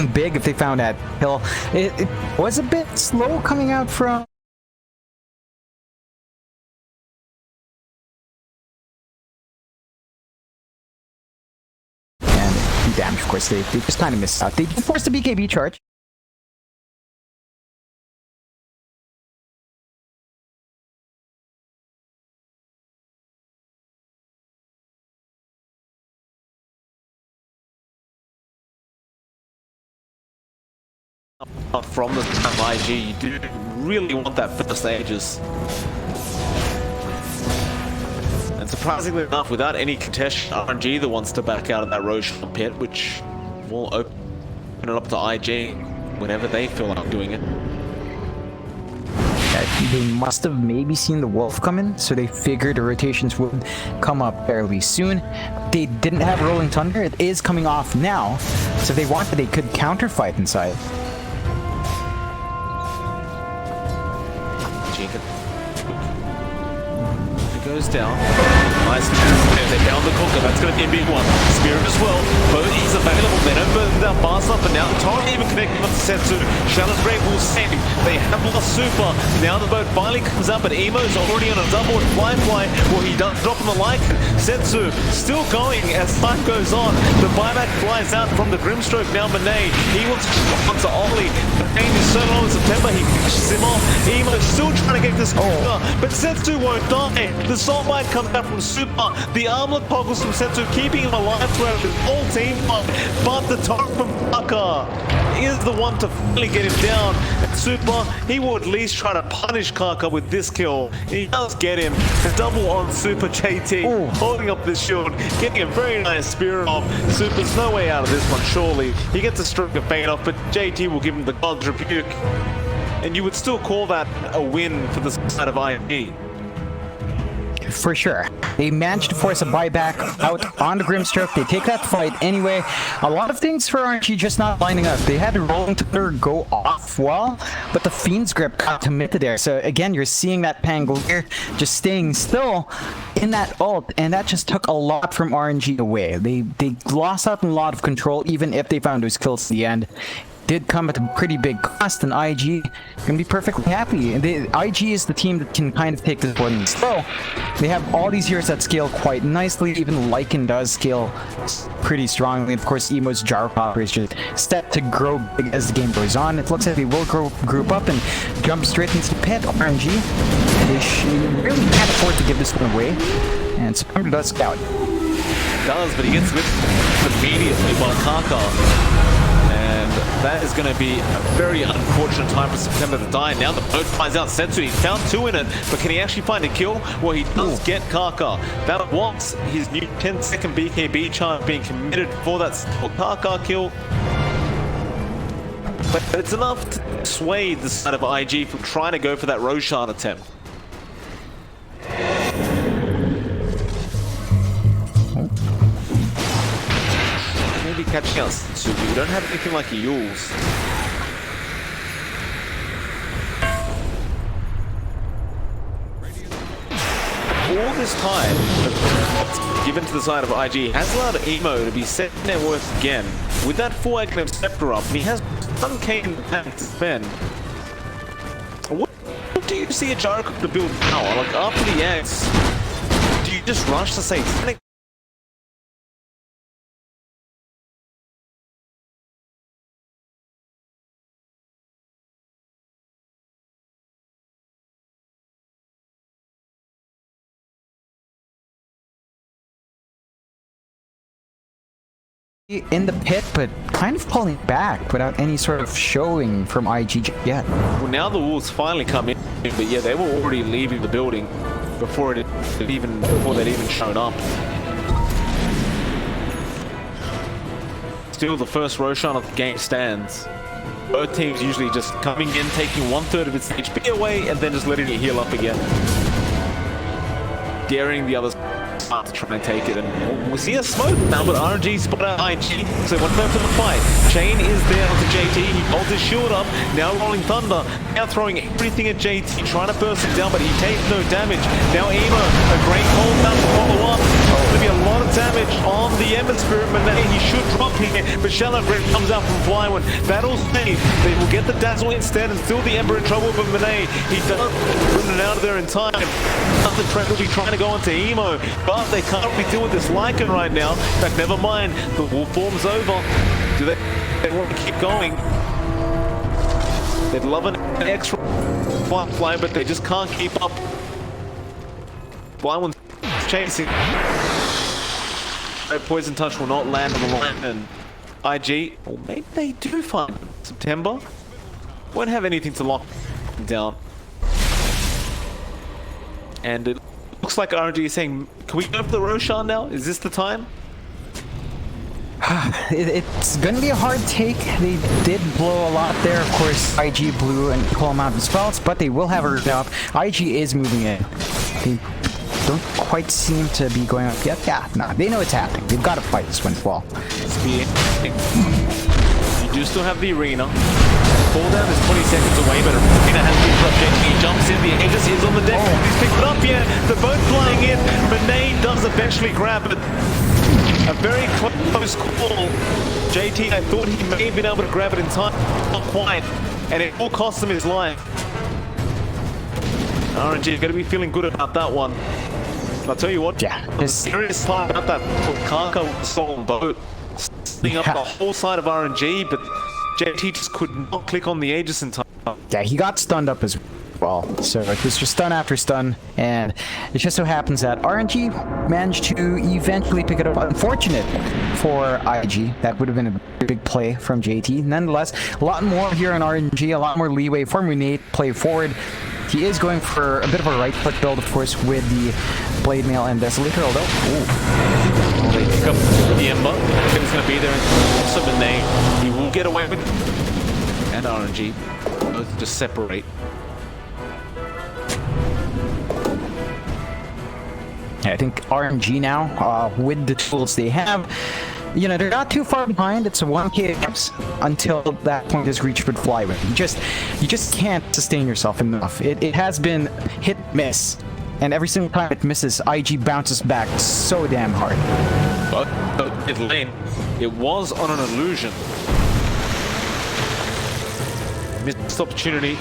something big if they found that hill. It was a bit slow coming out from... And damage, of course, they just kind of missed out. They forced the BKB charge. From the IG, you do really want that first Aegis. And surprisingly enough, without any contestation, RNG that wants to back out of that Roshan pit, which will open it up to IG whenever they feel like doing it. They must have maybe seen the wolf coming, so they figured the rotations would come up fairly soon. They didn't have Rolling Thunder. It is coming off now, so if they wanted, they could counter fight inside. It goes down. Nice. They found the cooker. That's going to be a big one. Spirit as well. Both is available. They don't burn that fast up, but now the torrent even connecting with Setsu. Shadow's Break will save. They have lost super. Now the boat finally comes up, but Emo's already on a double fly. Well, he does drop him a like. Setsu still going as time goes on. The buyback flies out from the Grimstroke. Now Monet. He wants to Ollie. The pain is so long in September. He pushes him off. Emo still trying to get this cooker, but Setsu won't die. The soul bite comes out from Super. The armlet toggles from Setsu, keeping him alive throughout his whole team fight. But the torrent from Kaka is the one to finally get him down. And Super, he will at least try to punish Kaka with this kill. He does get him. A double on Super JT, holding up this shield, getting a very nice spirit off. Super's no way out of this one, surely. He gets a stroke of fade off, but JT will give him the God's Rebuke. And you would still call that a win for the side of IG. For sure. They managed to force a buyback out on the Grimstroke. They take that fight anyway. A lot of things for RNG just not lining up. They had the Rolling Thunder go off well, but the Fiend's Grip got committed there. So again, you're seeing that Pangolier just staying still in that ult, and that just took a lot from RNG away. They lost out on a lot of control, even if they found those kills at the end. Did come at a pretty big cost, and IG can be perfectly happy. And IG is the team that can kind of take this one slow. They have all these heroes that scale quite nicely. Even Lycan does scale pretty strongly. Of course, Emo's Jar Popper is just set to grow big as the game goes on. It looks like they will group up and jump straight into the pit. RNG, they really can't afford to give this one away. And September does scout. Does, but he gets whipped immediately by Kaka. And that is going to be a very unfortunate time for September to die. Now the boat finds out Setsu. He found two in it, but can he actually find a kill? Well, he does get Kaka. That was his new 10-second BKB charge being committed for that Kaka kill. But it's enough to sway the side of IG from trying to go for that Roshan attempt. Maybe catching out Subi. We don't have anything like Yules. All this time that's given to the side of IG has allowed Emo to be set in their worth again. With that 4-egg Scepter up, and he has some cane to spend. What do you see a Jaracook to build now? Like after the eggs, do you just rush to say in the pit, but kind of pulling back without any sort of showing from IG yet. Well, now the wolves finally come in, but yeah, they were already leaving the building before they'd even shown up. Still, the first Roshan of the game stands. Both teams usually just coming in, taking 1/3 of its HP away, and then just letting it heal up again, daring the others to try and take it. And we see a smoke now, but RNG spot out IG, so one for the fight. Chain is there onto JT, he holds his shield up, now Rolling Thunder, now throwing everything at JT, trying to burst him down, but he takes no damage. Now Emo, a great hold down to follow up. There's going to be a lot of damage on the Ember Spirit, but he should drop here, but Shallow Grave comes out from Flywan. Battle's made. They will get the Dazzle instead and still the Ember in trouble, but Monet, he does run it out of there in time. The trend will be trying to go onto Emo, but they can't really deal with this Lycan right now. In fact, never mind, the wall form's over. Do they want to keep going? They'd love an extra fly, but they just can't keep up. Flywan's chasing. Poison Touch will not land on the line, and IG, or maybe they do find September. Won't have anything to lock them down. And it looks like RNG is saying, can we go for the Roshan now? Is this the time? It's gonna be a hard take. They did blow a lot there. Of course, IG blew an equal amount of spells, but they will have a up. IG is moving in. They don't quite seem to be going up yet. Yeah, no, they know it's happening. They've got to fight this one as well. You do still have the arena. Fall down is 20 seconds away, but arena has been projected. He jumps in, the Aegis is on the deck. Oh. He's picked it up yet. They're both flying in. Monet does eventually grab it. A very close call. JT, I thought he may have been able to grab it in time. Not quite. And it will cost him his life. RNG, going to be feeling good about that one. I'll tell you what, yeah, the serious part about that Kaka with the stolen boat, setting up the whole side of RNG, but JT just could not click on the Aegis in time. Yeah, he got stunned up as well. So it was just stun after stun, and it just so happens that RNG managed to eventually pick it up. Unfortunate for IG. That would have been a big play from JT. Nonetheless, a lot more here on RNG, a lot more leeway for Munate play forward. He is going for a bit of a right foot build, of course, with the Blade Mail and Desolator, although... Well, they pick up the Ember. He's going to be there, and also Monet, he will get away with it. And RNG, both just separate. I think RNG now, with the tools they have, you know, they're not too far behind. It's a 1k until that point is reached with Flyway. You just can't sustain yourself enough. It has been hit miss, and every single time it misses, IG bounces back so damn hard. But it lane, it was on an illusion. Missed opportunity.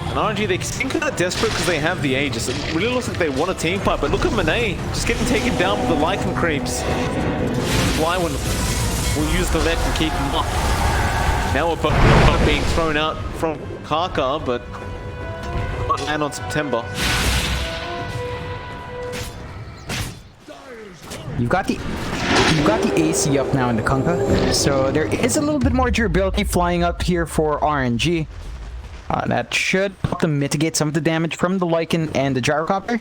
And RNG, they seem kind of desperate because they have the Aegis. It really looks like they want a team fight, but look at Monet just getting taken down with the Lycan creeps. Flywan will use the net to keep him up. Now we're both being thrown out from Kaka, but land on September. You've got the AC up now in the Kunkka, so there is a little bit more durability flying up here for RNG. That should help them mitigate some of the damage from the Lycan and the Gyrocopter.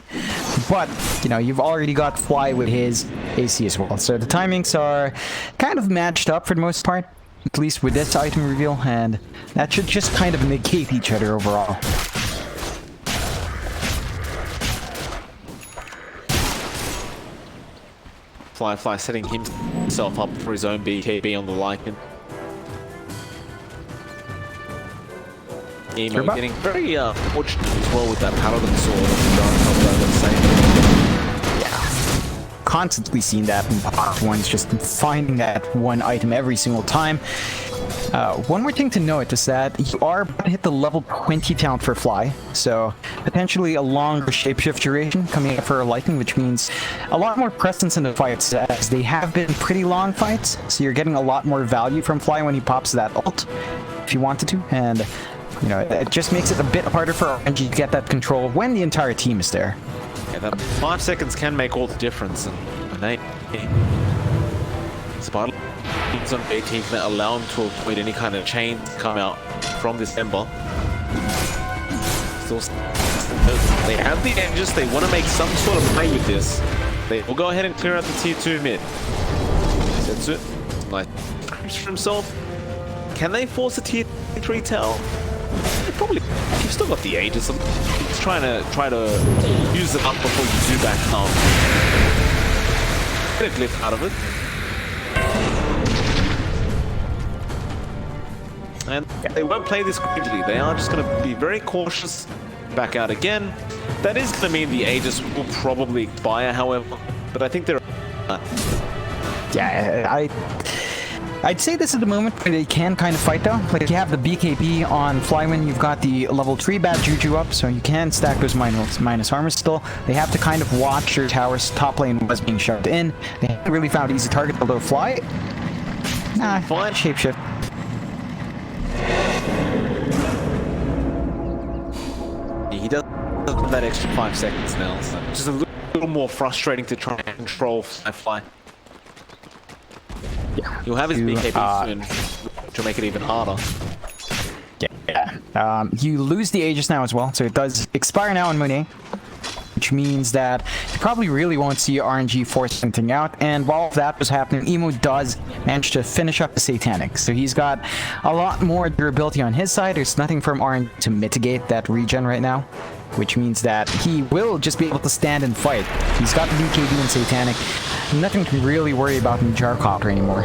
But, you know, you've already got Fly with his AC as well. So the timings are kind of matched up for the most part, at least with this item reveal, and that should just kind of negate each other overall. Fly setting himself up for his own BKB on the Lycan. Emo getting very fortunate as well with that Paladin sword. Yeah. Constantly seen that in part ones, just finding that one item every single time. One more thing to note is that you are about to hit the level 20 talent for Fly, so potentially a longer shapeshift duration coming up for a Lightning, which means a lot more presence in the fights, as they have been pretty long fights, so you're getting a lot more value from Fly when he pops that ult, if you wanted to, and you know, it just makes it a bit harder for RNG to get that control when the entire team is there. Yeah, that 5 seconds can make all the difference, and they Spartan on 18 can allow him to avoid any kind of chain to come out from this Ember. Still, they have the Aegis, they want to make some sort of play with this. They will go ahead and clear out the tier 2 mid. Setsu, nice creeps for himself. Can they force a tier 3 tell? They probably. You've still got the Aegis. It's try to use it up before you do back down. Get a glyph out of it. And they won't play this quickly. They are just going to be very cautious. Back out again. That is going to mean the Aegis will probably expire, however. But I think they're... Yeah, I'd say this is the moment where they can kind of fight though. Like you have the BKB on Flyman, you've got the level 3 bad juju up, so you can stack those minus armors still. They have to kind of watch their towers. Top lane was being shoved in. They haven't really found easy target, although Fly. Nah, fine. Shapeshift. He does have that extra 5 seconds now, so it's just a little more frustrating to try and control Fly. Yeah. He'll have his BKB soon, which will make it even harder. Yeah. You lose the Aegis now as well, so it does expire now on Monet, which means that you probably really won't see RNG force anything out. And while that was happening, Emo does manage to finish up the Satanic, so he's got a lot more durability on his side. There's nothing from RNG to mitigate that regen right now, which means that he will just be able to stand and fight. He's got the BKB and Satanic. Nothing to really worry about in Jarcopter anymore.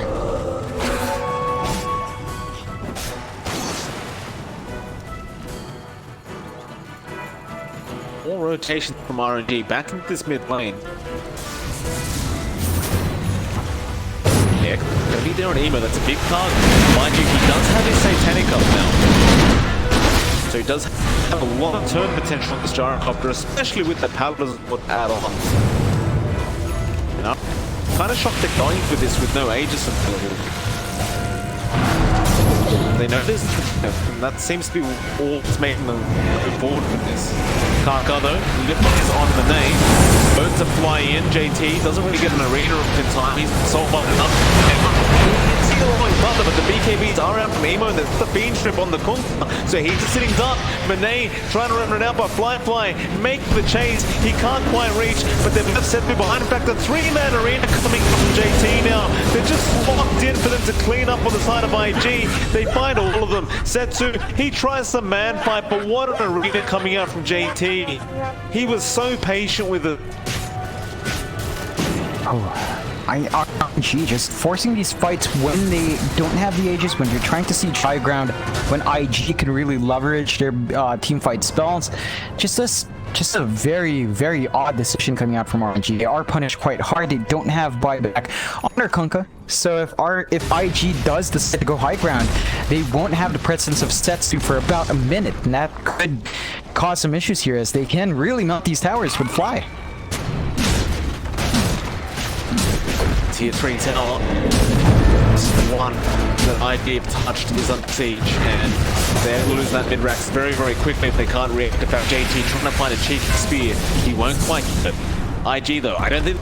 More rotation from RNG back into this mid lane. Yeah, gonna be there on Emo, that's a big target. Mind you, he does have his Satanic up now. So he does have a lot of turn potential on this Gyrocopter, especially with the Paladin's add-on. Kind of shocked they're going for this with no Aegis available. They know this, and that seems to be all that's making them move forward with this. Kaka though, is on the name. Both to fly in, JT doesn't really get an arena up in time, he's so buttoned up. He's still going Butler, but the BKBs are out from Emo, and there's the beam strip on the corner. So he's just sitting dark. Monet trying to run it out by Fly, make the chase. He can't quite reach, but they've left set behind. In fact, a 3-man arena coming from JT now. They're just locked in for them to clean up on the side of IG. They find all of them. Setsu, he tries some man fight, but what an arena coming out from JT. He was so patient with it. RNG just forcing these fights when they don't have the Aegis, when you're trying to see high ground, when IG can really leverage their team fight spells. Just a very, very odd decision coming out from RNG. They are punished quite hard. They don't have buyback on their Kunkka. So if IG does decide to go high ground, they won't have the presence of Setsu for about a minute, and that could cause some issues here, as they can really melt these towers with Fly. Tier 3 tower. One that IG have touched is under siege, and they will lose that mid-rax very, very quickly if they can't react. In fact, JT trying to find a cheeky spear, he won't quite get it. IG though, I don't think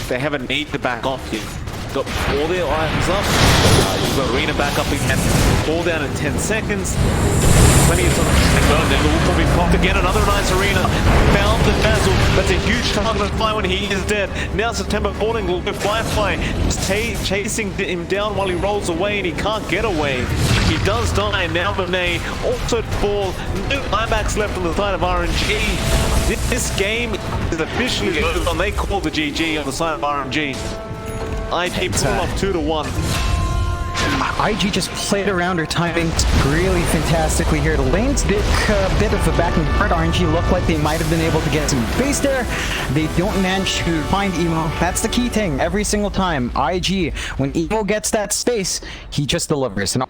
they have a need to back off here. Got all their items up, you've got arena back up again, all down in 10 seconds. Plenty of time to go, then the wolf will be popped again, another nice arena. Found the dazzle, that's a huge target on Fly when he is dead. Now September falling will go Fly, just chasing him down while he rolls away, and he can't get away. He does die, now Monet also fall. No buybacks left on the side of RNG. This game is officially over, and they call the GG on the side of RNG. IG pull off 2-1. IG just played around her timing really fantastically here. The lane's bit of a back and forth. RNG looked like they might have been able to get some base there. They don't manage to find Emo. That's the key thing every single time. IG, when Emo gets that space, he just delivers. And